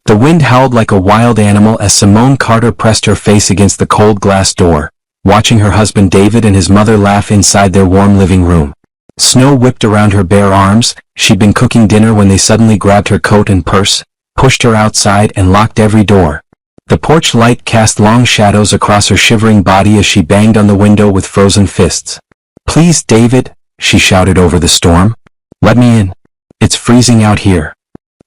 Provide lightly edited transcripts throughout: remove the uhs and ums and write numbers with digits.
The wind howled like a wild animal as Simone Carter pressed her face against the cold glass door, watching her husband David and his mother laugh inside their warm living room. Snow whipped around her bare arms. She'd been cooking dinner when they suddenly grabbed her coat and purse, pushed her outside and locked every door. The porch light cast long shadows across her shivering body as she banged on the window with frozen fists. "Please, David," she shouted over the storm. "Let me in. It's freezing out here."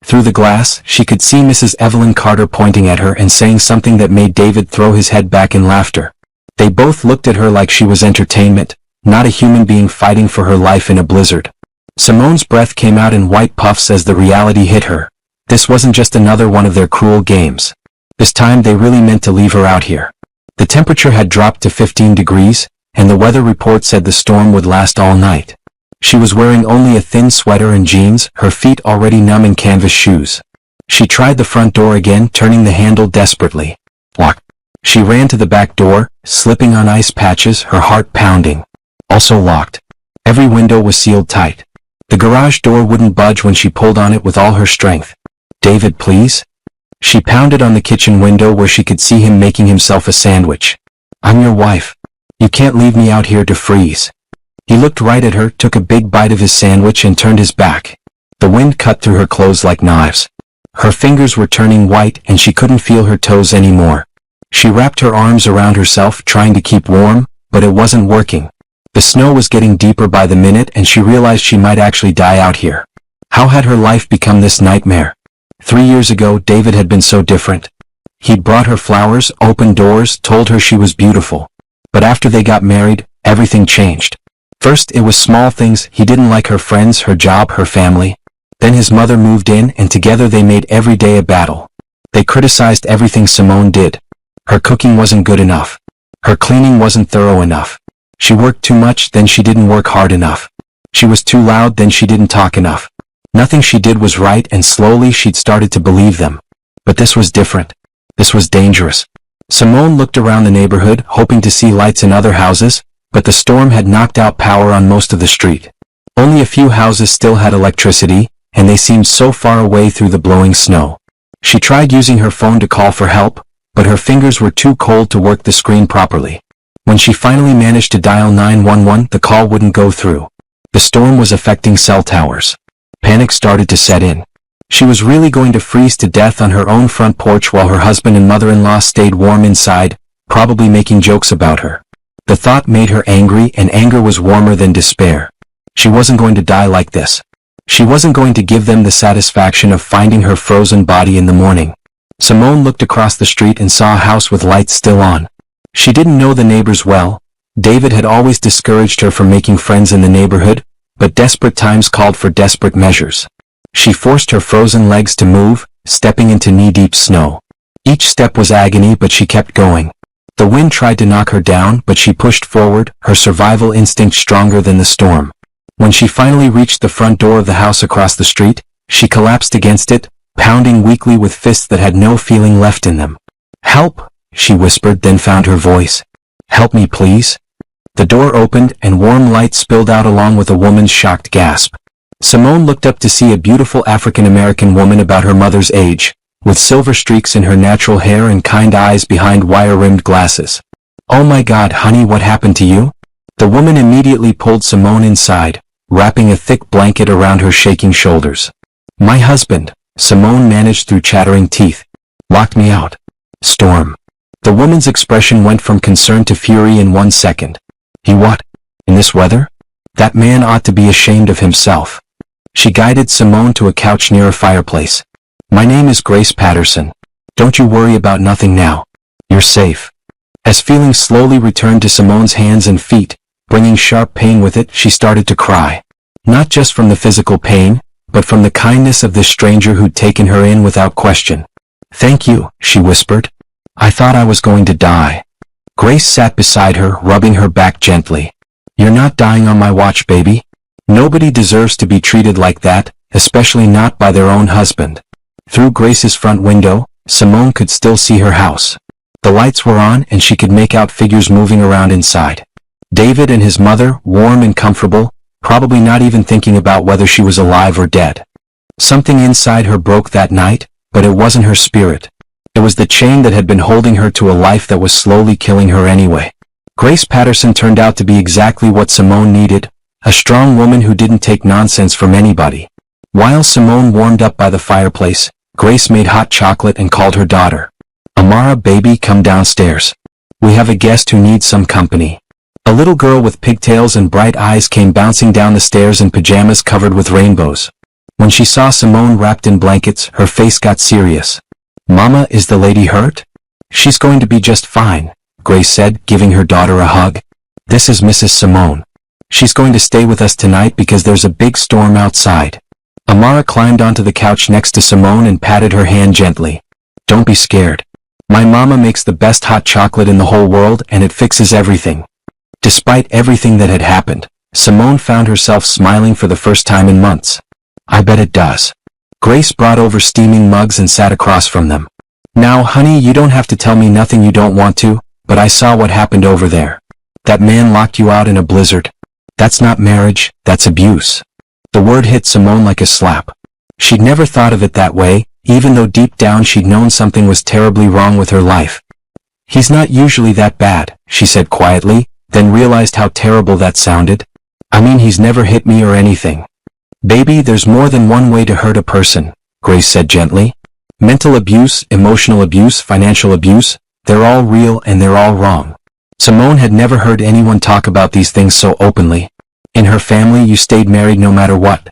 Through the glass, she could see Mrs. Evelyn Carter pointing at her and saying something that made David throw his head back in laughter. They both looked at her like she was entertainment, not a human being fighting for her life in a blizzard. Simone's breath came out in white puffs as the reality hit her. This wasn't just another one of their cruel games. This time they really meant to leave her out here. The temperature had dropped to 15 degrees, and the weather report said the storm would last all night. She was wearing only a thin sweater and jeans, her feet already numb in canvas shoes. She tried the front door again, turning the handle desperately. Locked. She ran to the back door, slipping on ice patches, her heart pounding. Also locked. Every window was sealed tight. The garage door wouldn't budge when she pulled on it with all her strength. "David, please?" She pounded on the kitchen window where she could see him making himself a sandwich. "I'm your wife. You can't leave me out here to freeze." He looked right at her, took a big bite of his sandwich and turned his back. The wind cut through her clothes like knives. Her fingers were turning white and she couldn't feel her toes anymore. She wrapped her arms around herself, trying to keep warm, but it wasn't working. The snow was getting deeper by the minute and she realized she might actually die out here. How had her life become this nightmare? 3 years ago, David had been so different. He'd brought her flowers, opened doors, told her she was beautiful. But after they got married, everything changed. First, it was small things. He didn't like her friends, her job, her family. Then his mother moved in and together they made every day a battle. They criticized everything Simone did. Her cooking wasn't good enough. Her cleaning wasn't thorough enough. She worked too much, then she didn't work hard enough. She was too loud, then she didn't talk enough. Nothing she did was right, and slowly she'd started to believe them. But this was different. This was dangerous. Simone looked around the neighborhood, hoping to see lights in other houses, but the storm had knocked out power on most of the street. Only a few houses still had electricity, and they seemed so far away through the blowing snow. She tried using her phone to call for help, but her fingers were too cold to work the screen properly. When she finally managed to dial 911, the call wouldn't go through. The storm was affecting cell towers. Panic started to set in. She was really going to freeze to death on her own front porch while her husband and mother-in-law stayed warm inside, probably making jokes about her. The thought made her angry, and anger was warmer than despair. She wasn't going to die like this. She wasn't going to give them the satisfaction of finding her frozen body in the morning. Simone looked across the street and saw a house with lights still on. She didn't know the neighbors well. David had always discouraged her from making friends in the neighborhood, but desperate times called for desperate measures. She forced her frozen legs to move, stepping into knee-deep snow. Each step was agony, but she kept going. The wind tried to knock her down, but she pushed forward, her survival instinct stronger than the storm. When she finally reached the front door of the house across the street, she collapsed against it, pounding weakly with fists that had no feeling left in them. "Help!" she whispered, then found her voice. "Help me, please." The door opened and warm light spilled out along with a woman's shocked gasp. Simone looked up to see a beautiful African-American woman about her mother's age, with silver streaks in her natural hair and kind eyes behind wire-rimmed glasses. "Oh my God, honey, what happened to you?" The woman immediately pulled Simone inside, wrapping a thick blanket around her shaking shoulders. "My husband," Simone managed through chattering teeth, "locked me out." "Storm." The woman's expression went from concern to fury in 1 second. "He what? In this weather? That man ought to be ashamed of himself." She guided Simone to a couch near a fireplace. "My name is Grace Patterson. Don't you worry about nothing now. You're safe." As feeling slowly returned to Simone's hands and feet, bringing sharp pain with it, she started to cry. Not just from the physical pain, but from the kindness of this stranger who'd taken her in without question. "Thank you," she whispered. "I thought I was going to die." Grace sat beside her, rubbing her back gently. "You're not dying on my watch, baby. Nobody deserves to be treated like that, especially not by their own husband." Through Grace's front window, Simone could still see her house. The lights were on and she could make out figures moving around inside. David and his mother, warm and comfortable, probably not even thinking about whether she was alive or dead. Something inside her broke that night, but it wasn't her spirit. It was the chain that had been holding her to a life that was slowly killing her anyway. Grace Patterson turned out to be exactly what Simone needed, a strong woman who didn't take nonsense from anybody. While Simone warmed up by the fireplace, Grace made hot chocolate and called her daughter. "Amara, baby, come downstairs. We have a guest who needs some company." A little girl with pigtails and bright eyes came bouncing down the stairs in pajamas covered with rainbows. When she saw Simone wrapped in blankets, her face got serious. "Mama, is the lady hurt?" "She's going to be just fine," Grace said, giving her daughter a hug. "This is Mrs. Simone. She's going to stay with us tonight because there's a big storm outside." Amara climbed onto the couch next to Simone and patted her hand gently. "Don't be scared. My mama makes the best hot chocolate in the whole world and it fixes everything." Despite everything that had happened, Simone found herself smiling for the first time in months. "I bet it does." Grace brought over steaming mugs and sat across from them. "Now, honey, you don't have to tell me nothing you don't want to, but I saw what happened over there. That man locked you out in a blizzard. That's not marriage, that's abuse." The word hit Simone like a slap. She'd never thought of it that way, even though deep down she'd known something was terribly wrong with her life. "He's not usually that bad," she said quietly, then realized how terrible that sounded. "I mean, he's never hit me or anything." "Baby, there's more than one way to hurt a person," Grace said gently. "Mental abuse, emotional abuse, financial abuse, they're all real and they're all wrong." Simone had never heard anyone talk about these things so openly. In her family, you stayed married no matter what.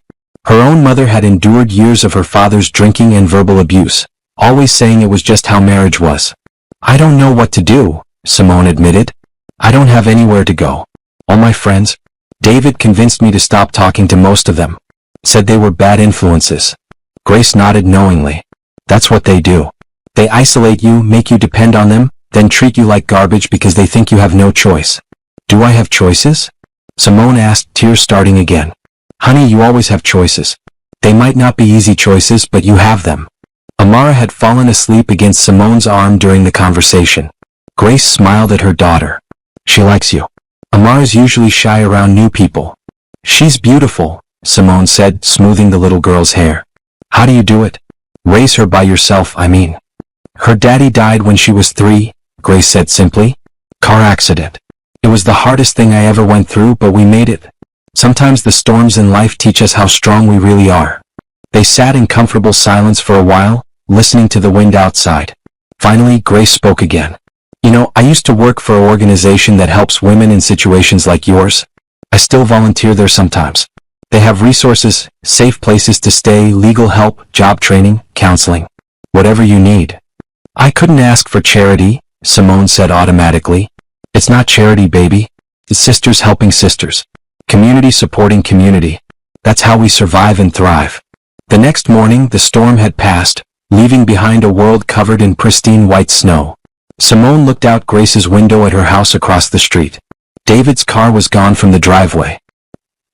Her own mother had endured years of her father's drinking and verbal abuse, always saying it was just how marriage was. "I don't know what to do," Simone admitted. "I don't have anywhere to go. All my friends, David convinced me to stop talking to most of them. Said they were bad influences." Grace nodded knowingly. "That's what they do. They isolate you, make you depend on them, then treat you like garbage because they think you have no choice." "Do I have choices?" Simone asked, tears starting again. "Honey, you always have choices. They might not be easy choices, but you have them." Amara had fallen asleep against Simone's arm during the conversation. Grace smiled at her daughter. "She likes you." Amara's usually shy around new people. "She's beautiful," Simone said, smoothing the little girl's hair. "How do you do it?" "Raise her by yourself, I mean." "Her daddy died when she was 3, Grace said simply. "Car accident. It was the hardest thing I ever went through, but we made it. Sometimes the storms in life teach us how strong we really are." They sat in comfortable silence for a while, listening to the wind outside. Finally, Grace spoke again. "You know, I used to work for an organization that helps women in situations like yours. I still volunteer there sometimes. They have resources, safe places to stay, legal help, job training, counseling. Whatever you need." "I couldn't ask for charity," Simone said automatically. "It's not charity, baby. It's sisters helping sisters. Community supporting community. That's how we survive and thrive." The next morning, the storm had passed, leaving behind a world covered in pristine white snow. Simone looked out Grace's window at her house across the street. David's car was gone from the driveway.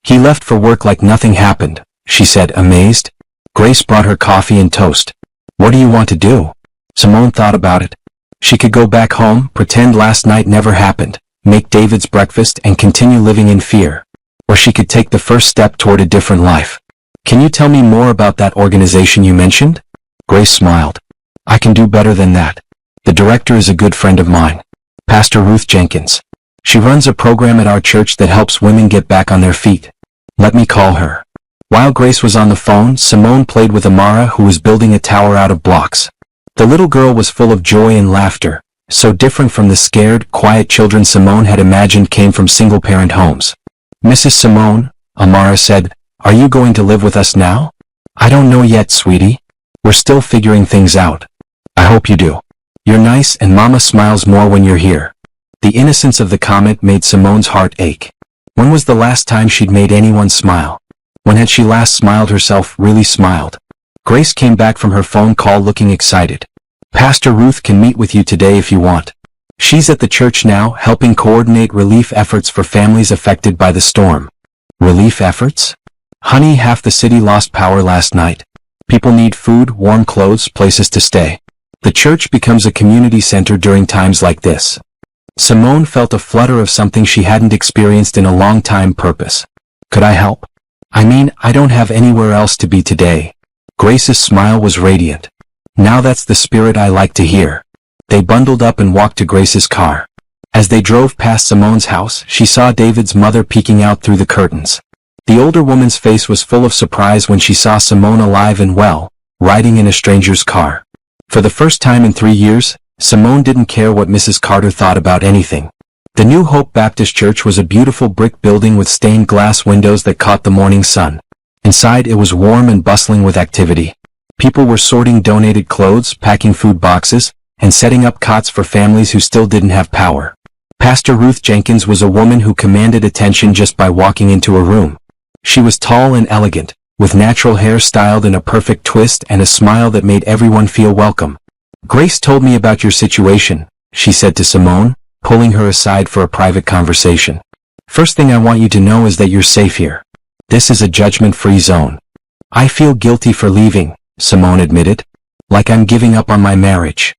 "He left for work like nothing happened," she said, amazed. Grace brought her coffee and toast. "What do you want to do?" Simone thought about it. She could go back home, pretend last night never happened, make David's breakfast and continue living in fear. Or she could take the first step toward a different life. "Can you tell me more about that organization you mentioned?" Grace smiled. "I can do better than that. The director is a good friend of mine, Pastor Ruth Jenkins. She runs a program at our church that helps women get back on their feet. Let me call her." While Grace was on the phone, Simone played with Amara, who was building a tower out of blocks. The little girl was full of joy and laughter, so different from the scared, quiet children Simone had imagined came from single-parent homes. "Mrs. Simone," Amara said, "are you going to live with us now?" "I don't know yet, sweetie. We're still figuring things out." "I hope you do. You're nice and Mama smiles more when you're here." The innocence of the comment made Simone's heart ache. When was the last time she'd made anyone smile? When had she last smiled herself, really smiled? Grace came back from her phone call looking excited. "Pastor Ruth can meet with you today if you want. She's at the church now, helping coordinate relief efforts for families affected by the storm." "Relief efforts?" "Honey, half the city lost power last night. People need food, warm clothes, places to stay. The church becomes a community center during times like this." Simone felt a flutter of something she hadn't experienced in a long time. Purpose. "Could I help? I mean, I don't have anywhere else to be today." Grace's smile was radiant. Now that's the spirit I like to hear. They bundled up and walked to Grace's car. As they drove past Simone's house, she saw David's mother peeking out through the curtains. The older woman's face was full of surprise when she saw Simone alive and well, riding in a stranger's car. For the first time in 3 years, Simone didn't care what Mrs. Carter thought about anything. The New Hope Baptist Church was a beautiful brick building with stained glass windows that caught the morning sun. Inside it was warm and bustling with activity. People were sorting donated clothes, packing food boxes, and setting up cots for families who still didn't have power. Pastor Ruth Jenkins was a woman who commanded attention just by walking into a room. She was tall and elegant, with natural hair styled in a perfect twist and a smile that made everyone feel welcome. "Grace told me about your situation," she said to Simone, pulling her aside for a private conversation. "First thing I want you to know is that you're safe here. This is a judgment-free zone." "I feel guilty for leaving," Simone admitted. "Like I'm giving up on my marriage."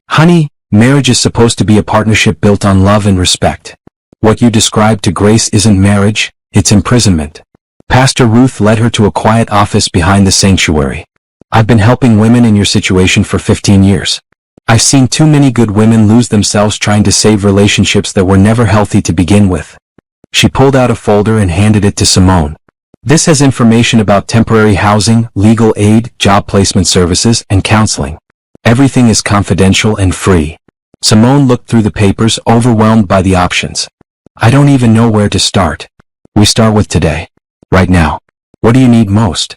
"Honey, marriage is supposed to be a partnership built on love and respect. What you described to Grace isn't marriage, it's imprisonment." Pastor Ruth led her to a quiet office behind the sanctuary. "I've been helping women in your situation for 15 years. I've seen too many good women lose themselves trying to save relationships that were never healthy to begin with." She pulled out a folder and handed it to Simone. "This has information about temporary housing, legal aid, job placement services, and counseling. Everything is confidential and free." Simone looked through the papers, overwhelmed by the options. "I don't even know where to start." "We start with today. Right now. What do you need most?"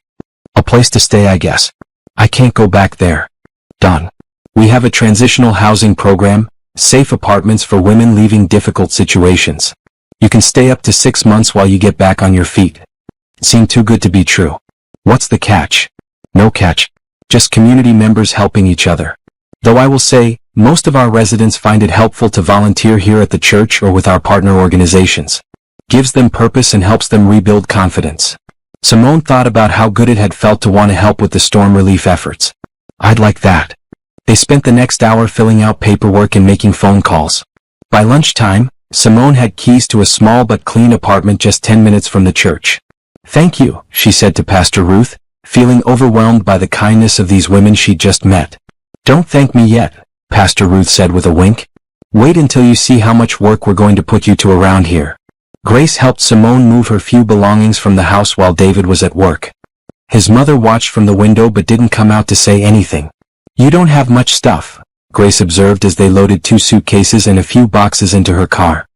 "A place to stay, I guess. I can't go back there." "Done. We have a transitional housing program, safe apartments for women leaving difficult situations. You can stay up to 6 months while you get back on your feet." Seemed too good to be true. "What's the catch?" "No catch. Just community members helping each other. Though I will say, most of our residents find it helpful to volunteer here at the church or with our partner organizations. Gives them purpose and helps them rebuild confidence." Simone thought about how good it had felt to want to help with the storm relief efforts. "I'd like that." They spent the next hour filling out paperwork and making phone calls. By lunchtime, Simone had keys to a small but clean apartment just 10 minutes from the church. "Thank you," she said to Pastor Ruth, feeling overwhelmed by the kindness of these women she'd just met. "Don't thank me yet," Pastor Ruth said with a wink. "Wait until you see how much work we're going to put you to around here." Grace helped Simone move her few belongings from the house while David was at work. His mother watched from the window but didn't come out to say anything. "You don't have much stuff," Grace observed as they loaded 2 suitcases and a few boxes into her car.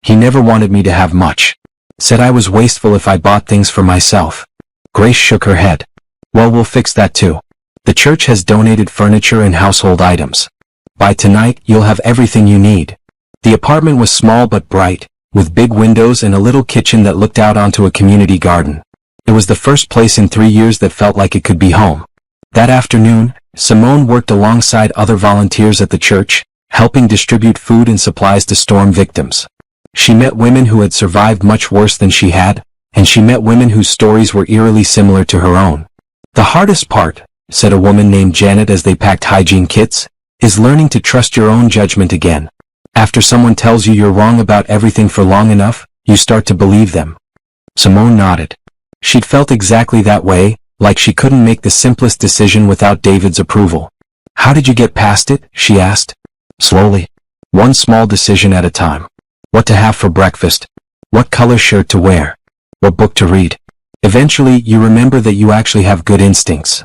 "He never wanted me to have much. Said I was wasteful if I bought things for myself." Grace shook her head. "Well, we'll fix that too. The church has donated furniture and household items. By tonight, you'll have everything you need." The apartment was small but bright, with big windows and a little kitchen that looked out onto a community garden. It was the first place in 3 years that felt like it could be home. That afternoon, Simone worked alongside other volunteers at the church, helping distribute food and supplies to storm victims. She met women who had survived much worse than she had, and she met women whose stories were eerily similar to her own. "The hardest part," said a woman named Janet as they packed hygiene kits, "is learning to trust your own judgment again. After someone tells you you're wrong about everything for long enough, you start to believe them." Simone nodded. She'd felt exactly that way, like she couldn't make the simplest decision without David's approval. "How did you get past it?" she asked. "Slowly. One small decision at a time. What to have for breakfast. What color shirt to wear. What book to read. Eventually, you remember that you actually have good instincts."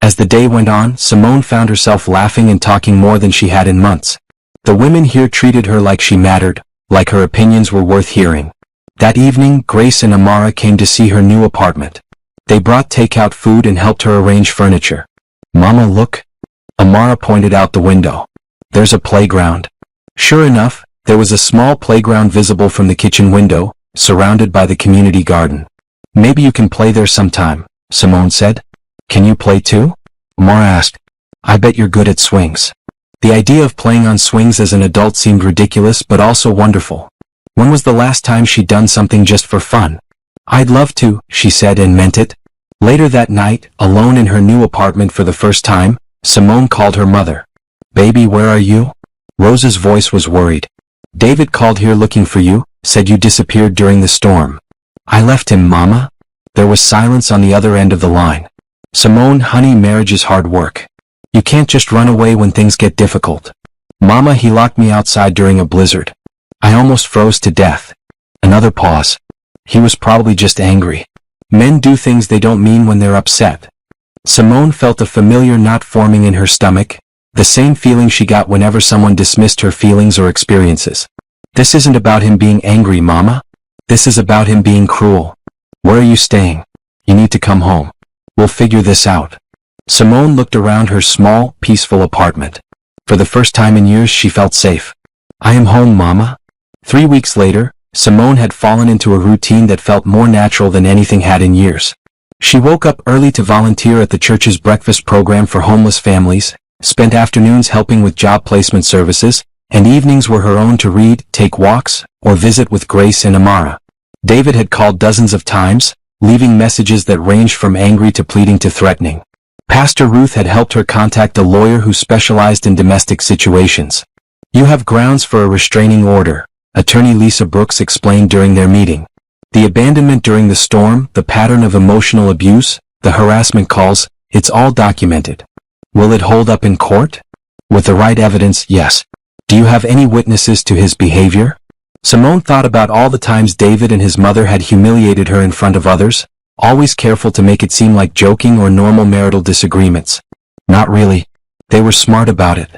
As the day went on, Simone found herself laughing and talking more than she had in months. The women here treated her like she mattered, like her opinions were worth hearing. That evening, Grace and Amara came to see her new apartment. They brought takeout food and helped her arrange furniture. "Mama, look." Amara pointed out the window. "There's a playground." Sure enough, there was a small playground visible from the kitchen window, surrounded by the community garden. "Maybe you can play there sometime," Simone said. "Can you play too?" Amara asked. "I bet you're good at swings." The idea of playing on swings as an adult seemed ridiculous but also wonderful. When was the last time she'd done something just for fun? "I'd love to," she said and meant it. Later that night, alone in her new apartment for the first time, Simone called her mother. "Baby, where are you?" Rose's voice was worried. "David called here looking for you, said you disappeared during the storm." "I left him, Mama." There was silence on the other end of the line. "Simone, honey, marriage is hard work. You can't just run away when things get difficult. Mama, he locked me outside during a blizzard. I almost froze to death. Another pause. He was probably just angry. Men do things they don't mean when they're upset. Simone felt a familiar knot forming in her stomach, the same feeling she got whenever someone dismissed her feelings or experiences. This isn't about him being angry, Mama. This is about him being cruel. Where are you staying? You need to come home. We'll figure this out. Simone looked around her small, peaceful apartment. For the first time in years, she felt safe. I am home, Mama. 3 weeks later, Simone had fallen into a routine that felt more natural than anything had in years. She woke up early to volunteer at the church's breakfast program for homeless families, spent afternoons helping with job placement services, and evenings were her own to read, take walks, or visit with Grace and Amara. David had called dozens of times, leaving messages that ranged from angry to pleading to threatening. Pastor Ruth had helped her contact a lawyer who specialized in domestic situations. You have grounds for a restraining order, Attorney Lisa Brooks explained during their meeting. The abandonment during the storm, the pattern of emotional abuse, the harassment calls, it's all documented. Will it hold up in court? With the right evidence, yes. Do you have any witnesses to his behavior? Simone thought about all the times David and his mother had humiliated her in front of others, always careful to make it seem like joking or normal marital disagreements. Not really. They were smart about it.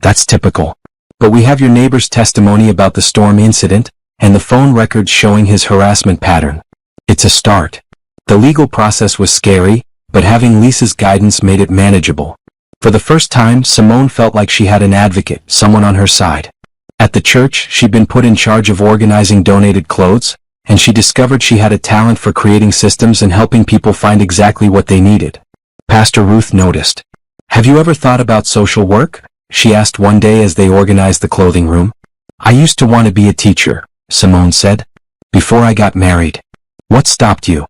That's typical. But we have your neighbor's testimony about the storm incident, and the phone records showing his harassment pattern. It's a start. The legal process was scary, but having Lisa's guidance made it manageable. For the first time, Simone felt like she had an advocate, someone on her side. At the church, she'd been put in charge of organizing donated clothes, and she discovered she had a talent for creating systems and helping people find exactly what they needed. Pastor Ruth noticed. Have you ever thought about social work? She asked one day as they organized the clothing room. I used to want to be a teacher, Simone said. Before I got married. What stopped you?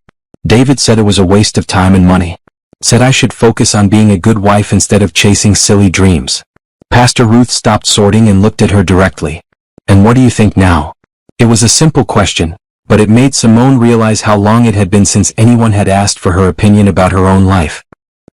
David said it was a waste of time and money. Said I should focus on being a good wife instead of chasing silly dreams. Pastor Ruth stopped sorting and looked at her directly. And what do you think now? It was a simple question, but it made Simone realize how long it had been since anyone had asked for her opinion about her own life.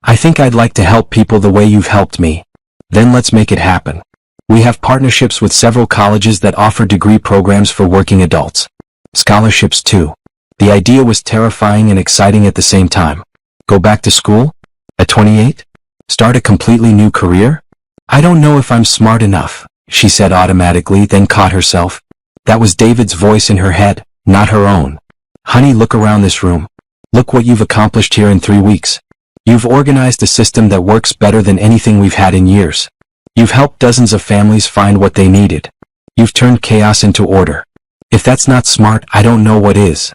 I think I'd like to help people the way you've helped me. Then let's make it happen. We have partnerships with several colleges that offer degree programs for working adults. Scholarships too. The idea was terrifying and exciting at the same time. Go back to school? At 28? Start a completely new career? I don't know if I'm smart enough, she said automatically, then caught herself. That was David's voice in her head, not her own. Honey, look around this room. Look what you've accomplished here in 3 weeks. You've organized a system that works better than anything we've had in years. You've helped dozens of families find what they needed. You've turned chaos into order. If that's not smart, I don't know what is.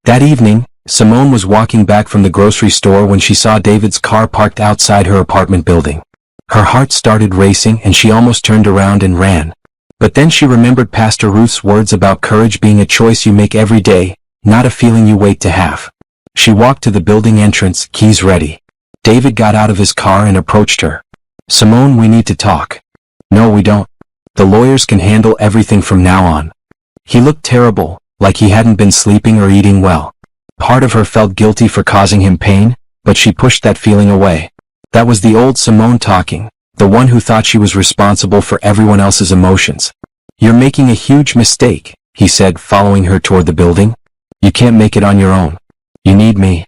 That evening, Simone was walking back from the grocery store when she saw David's car parked outside her apartment building. Her heart started racing and she almost turned around and ran. But then she remembered Pastor Ruth's words about courage being a choice you make every day, not a feeling you wait to have. She walked to the building entrance, keys ready. David got out of his car and approached her. Simone, we need to talk. No, we don't. The lawyers can handle everything from now on. He looked terrible, like he hadn't been sleeping or eating well. Part of her felt guilty for causing him pain, but she pushed that feeling away. That was the old Simone talking, the one who thought she was responsible for everyone else's emotions. You're making a huge mistake, he said, following her toward the building. You can't make it on your own. You need me.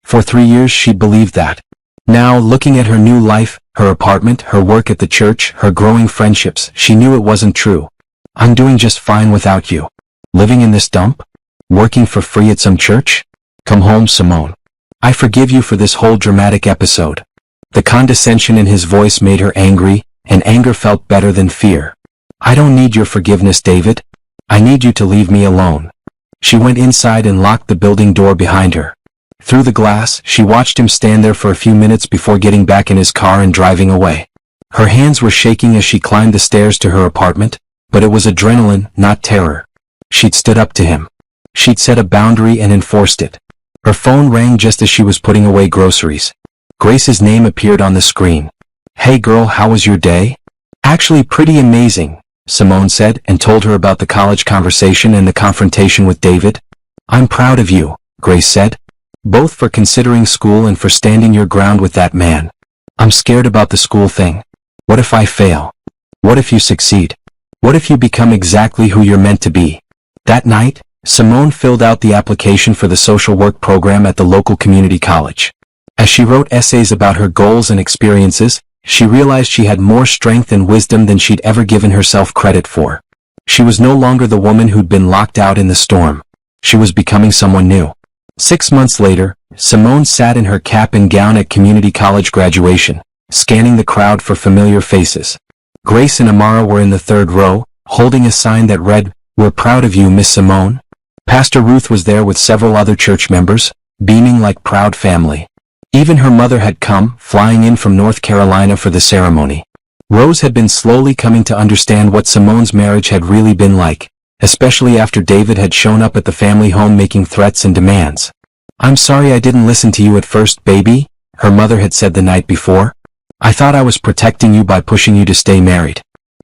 For 3 years she believed that. Now, looking at her new life, her apartment, her work at the church, her growing friendships, she knew it wasn't true. I'm doing just fine without you. Living in this dump? Working for free at some church? Come home, Simone. I forgive you for this whole dramatic episode. The condescension in his voice made her angry, and anger felt better than fear. I don't need your forgiveness, David. I need you to leave me alone. She went inside and locked the building door behind her. Through the glass, she watched him stand there for a few minutes before getting back in his car and driving away. Her hands were shaking as she climbed the stairs to her apartment, but it was adrenaline, not terror. She'd stood up to him. She'd set a boundary and enforced it. Her phone rang just as she was putting away groceries. Grace's name appeared on the screen. Hey girl, how was your day? Actually pretty amazing, Simone said, and told her about the college conversation and the confrontation with David. I'm proud of you, Grace said. Both for considering school and for standing your ground with that man. I'm scared about the school thing. What if I fail? What if you succeed? What if you become exactly who you're meant to be? That night, Simone filled out the application for the social work program at the local community college. As she wrote essays about her goals and experiences, she realized she had more strength and wisdom than she'd ever given herself credit for. She was no longer the woman who'd been locked out in the storm. She was becoming someone new. 6 months later, Simone sat in her cap and gown at community college graduation, scanning the crowd for familiar faces. Grace and Amara were in the third row, holding a sign that read, "We're proud of you, Miss Simone." Pastor Ruth was there with several other church members, beaming like proud family. Even her mother had come, flying in from North Carolina for the ceremony. Rose had been slowly coming to understand what Simone's marriage had really been like, especially after David had shown up at the family home making threats and demands. "I'm sorry I didn't listen to you at first, baby," her mother had said the night before. "I thought I was protecting you by pushing you to stay married.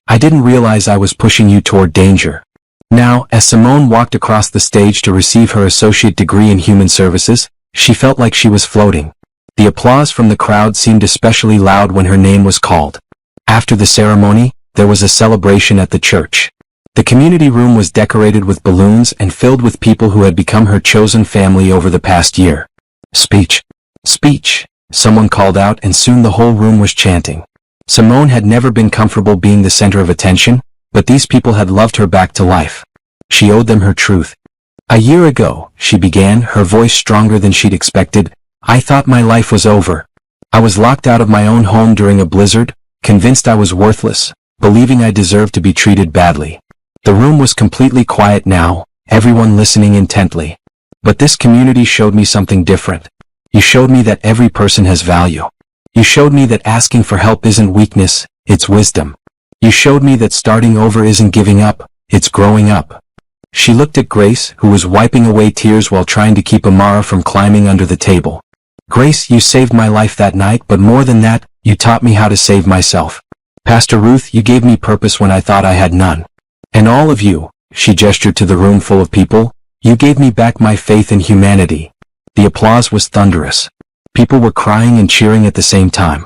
I didn't realize I was pushing you toward danger." Now, as Simone walked across the stage to receive her associate degree in human services, she felt like she was floating. The applause from the crowd seemed especially loud when her name was called. After the ceremony, there was a celebration at the church. The community room was decorated with balloons and filled with people who had become her chosen family over the past year. "Speech! Speech!" someone called out, and soon the whole room was chanting. Simone had never been comfortable being the center of attention, but these people had loved her back to life. She owed them her truth. "A year ago," she began, her voice stronger than she'd expected, "I thought my life was over. I was locked out of my own home during a blizzard, convinced I was worthless, believing I deserved to be treated badly." The room was completely quiet now, everyone listening intently. "But this community showed me something different. You showed me that every person has value. You showed me that asking for help isn't weakness, it's wisdom. You showed me that starting over isn't giving up, it's growing up." She looked at Grace, who was wiping away tears while trying to keep Amara from climbing under the table. "Grace, you saved my life that night, but more than that, you taught me how to save myself. Pastor Ruth, you gave me purpose when I thought I had none. And all of you," she gestured to the room full of people, "you gave me back my faith in humanity." The applause was thunderous. People were crying and cheering at the same time.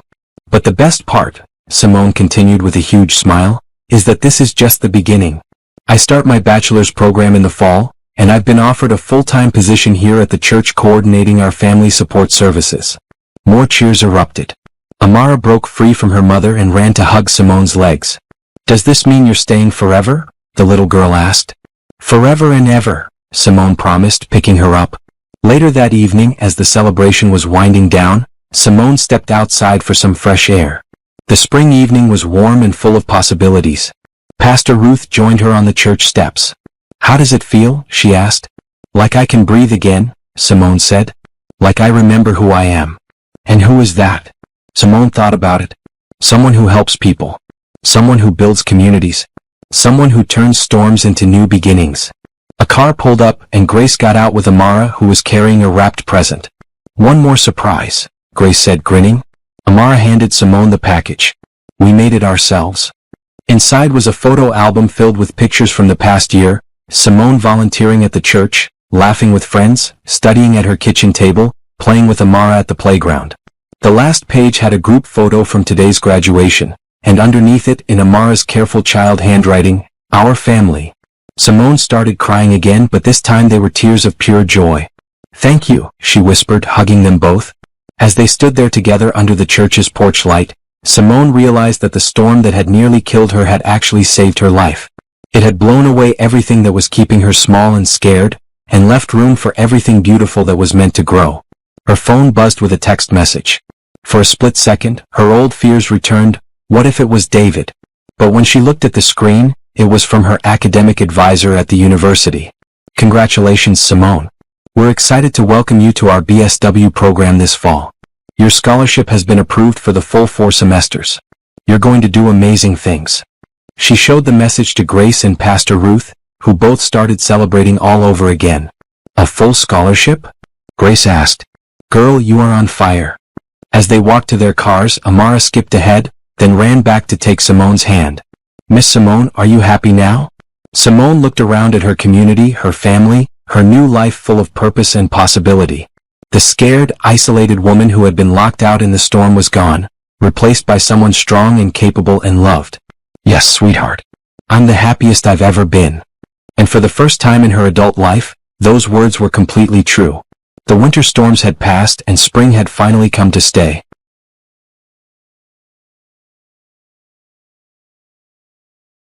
"But the best part," Simone continued with a huge smile, "is that this is just the beginning. I start my bachelor's program in the fall, and I've been offered a full-time position here at the church coordinating our family support services." More cheers erupted. Amara broke free from her mother and ran to hug Simone's legs. "Does this mean you're staying forever?" the little girl asked. "Forever and ever," Simone promised, picking her up. Later that evening, as the celebration was winding down, Simone stepped outside for some fresh air. The spring evening was warm and full of possibilities. Pastor Ruth joined her on the church steps. "How does it feel?" she asked. "Like I can breathe again," Simone said. "Like I remember who I am." "And who is that?" Simone thought about it. "Someone who helps people. Someone who builds communities. Someone who turns storms into new beginnings." A car pulled up, and Grace got out with Amara, who was carrying a wrapped present. "One more surprise," Grace said, grinning. Amara handed Simone the package. "We made it ourselves." Inside was a photo album filled with pictures from the past year, Simone volunteering at the church, laughing with friends, studying at her kitchen table, playing with Amara at the playground. The last page had a group photo from today's graduation, and underneath it, in Amara's careful child handwriting, "Our family." Simone started crying again, but this time they were tears of pure joy. "Thank you," she whispered, hugging them both. As they stood there together under the church's porch light, Simone realized that the storm that had nearly killed her had actually saved her life. It had blown away everything that was keeping her small and scared, and left room for everything beautiful that was meant to grow. Her phone buzzed with a text message. For a split second, her old fears returned. What if it was David? But when she looked at the screen, it was from her academic advisor at the university. "Congratulations, Simone. We're excited to welcome you to our BSW program this fall. Your scholarship has been approved for the full 4 semesters. You're going to do amazing things." She showed the message to Grace and Pastor Ruth, who both started celebrating all over again. "A full scholarship?" Grace asked. "Girl, you are on fire." As they walked to their cars, Amara skipped ahead, then ran back to take Simone's hand. "Miss Simone, are you happy now?" Simone looked around at her community, her family, her new life full of purpose and possibility. The scared, isolated woman who had been locked out in the storm was gone. replaced by someone strong and capable and loved. Yes, sweetheart. I'm the happiest I've ever been. And for the first time in her adult life, those words were completely true. The winter storms had passed and spring had finally come to stay.